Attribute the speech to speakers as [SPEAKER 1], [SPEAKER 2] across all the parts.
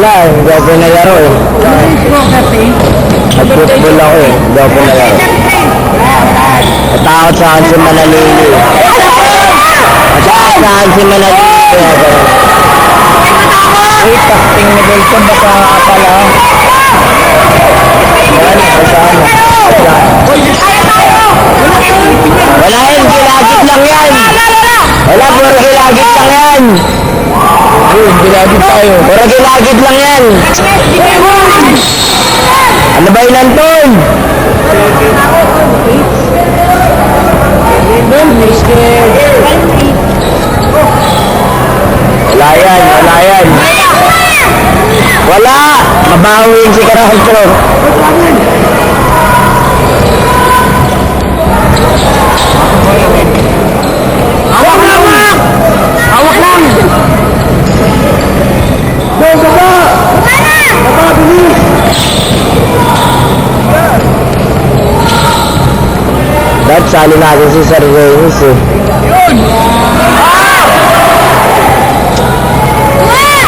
[SPEAKER 1] Wala eh, hindi ako pinalaro eh. Nag-football ako eh, hindi ako pinalaro. Natakot sa akin si Manalili. Natakot sa akin si Manalili. Uy, tasting ni Wilson, baka pala. Wala yan, gilagit lang yan. Wala, puro gilagit lang yan. Gilagit tayo. Puro gilagit lang yan. Ano ba yun, Anton? Wala yan, wala yan. Wala! Mabawin si Carantro. Hawak lang! Hawak lang! Go, baba! Baba, bilis! Dahil sali natin si Sir Reyes eh.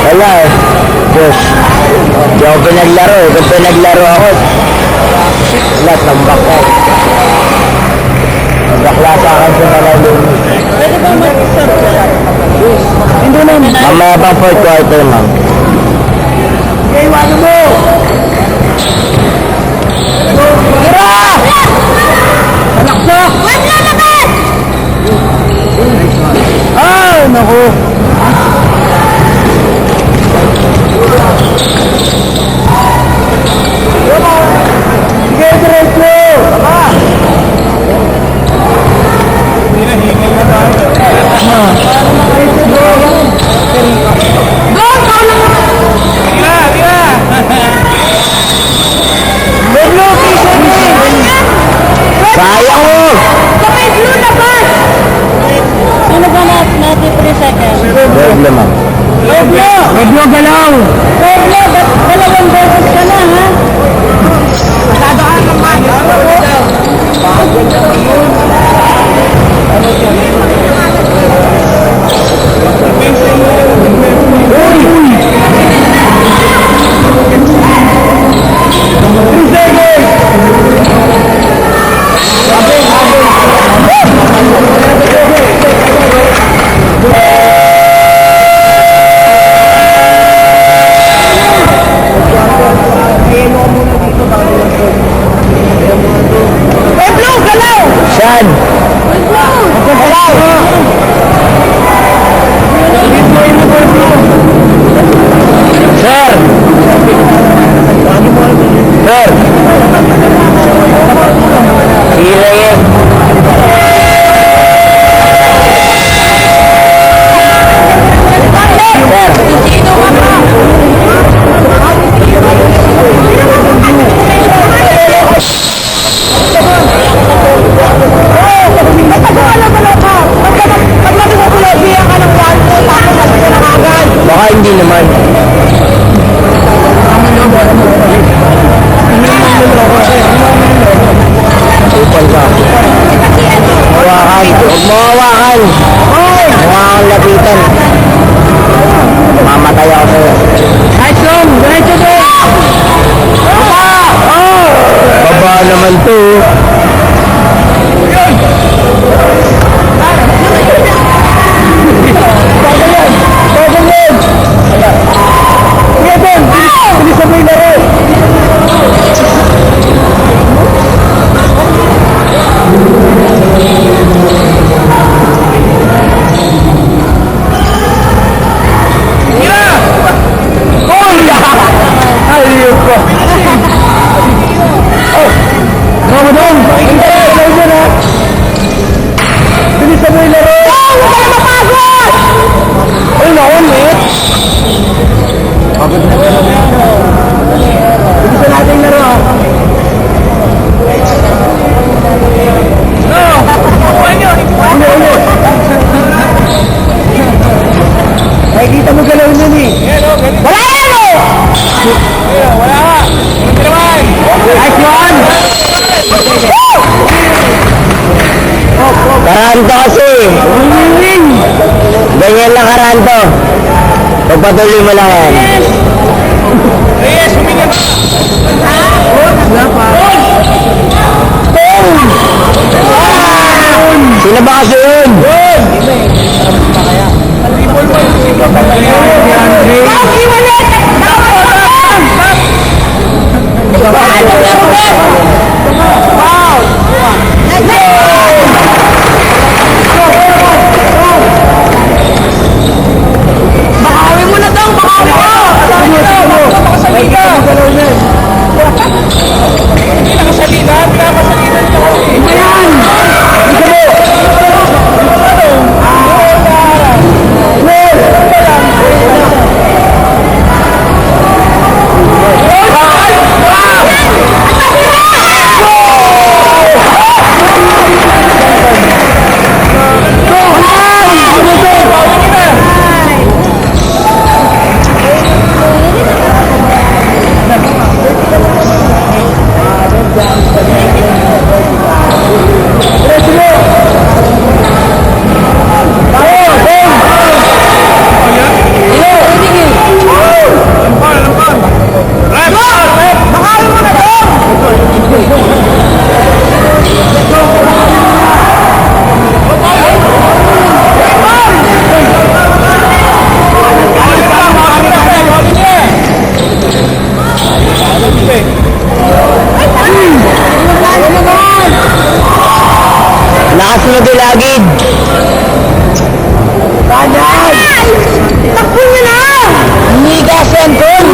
[SPEAKER 1] Wala eh. Diyos. Di ako pinaglaro eh. Kung pinaglaro ako, wala, tambak ka eh. Tambakla sa akin sa Manalili.
[SPEAKER 2] Pwede ba mag-serve siya?
[SPEAKER 1] Hindi naman. Mamaya pang 4th quarter, ma'am.
[SPEAKER 2] Okay, wala mo!
[SPEAKER 1] Tira!
[SPEAKER 2] Alaksa!
[SPEAKER 3] Wag lalabas!
[SPEAKER 1] Ay, naku.
[SPEAKER 2] Sige, diretso!
[SPEAKER 1] Sayang mo!
[SPEAKER 3] Sabay blue labas!
[SPEAKER 2] Sino ba natin 3 seconds?
[SPEAKER 1] Doble, ma'am.
[SPEAKER 2] Medyo galaw! Medyo, dalawang beses ka na, ha? Masyado ka naman!
[SPEAKER 1] Saan? Sir! Sir! Si Reyes. Baka hindi naman. Upal ka. Hawakan. Huwag mo hawakan. Hawakan lapitan. Mamatay ako sa'yo.
[SPEAKER 2] Nice long! Diretso mo!
[SPEAKER 1] Baba naman to.
[SPEAKER 2] Nakikita mo galawin yun eh.
[SPEAKER 3] Wala yan eh!
[SPEAKER 2] Wala ka! Nice one!
[SPEAKER 1] Karanto kasi. Ganyan lang Karanto. Pagpatuloy mo lang yan.
[SPEAKER 2] Reyes, huminga ka.
[SPEAKER 1] Sino ba kasi yun?
[SPEAKER 3] Bakawi mo na tong, bakawi mo!
[SPEAKER 2] Pinakasalinan ka.
[SPEAKER 1] Nakasunod yung lagid.
[SPEAKER 3] Takbo nyo na!
[SPEAKER 1] Hindi kasi Anton.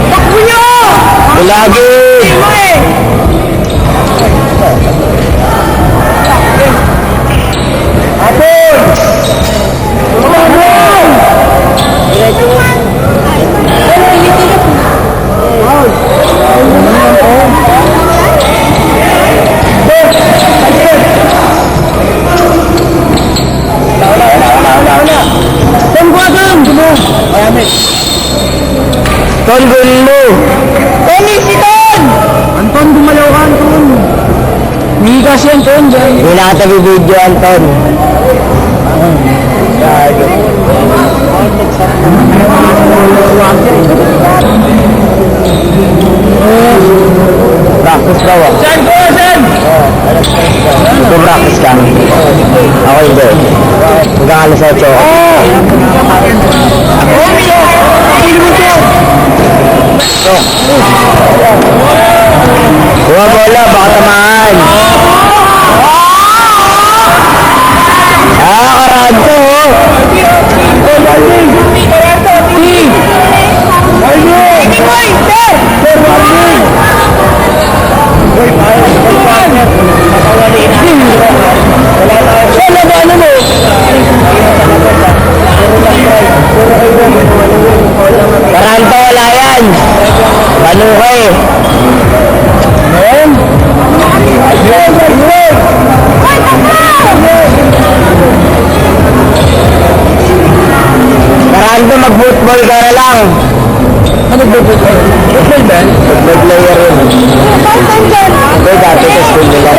[SPEAKER 3] Takbo nyo!
[SPEAKER 1] Yung lagid.
[SPEAKER 3] Mo eh!
[SPEAKER 1] Ton, gulin mo.
[SPEAKER 3] Tony, si Ton!
[SPEAKER 2] Anton, gumalaw ka, Anton. Hindi kasi Anton, dyan.
[SPEAKER 1] Hindi na kita video, Anton. Practice daw ah.
[SPEAKER 2] Saan ko, saan?
[SPEAKER 1] Mag-practice ka. Ako hindi. Hanggang alas 8 ako. Kuha bola, baka tamaan. Karanto oh. Wala ba ano mo? Karanto, wala yan. Banu ka eh. Karanto, mag-football ka na lang. Ano football? Football ba? Football player yun. Hindi, dati sa school nila.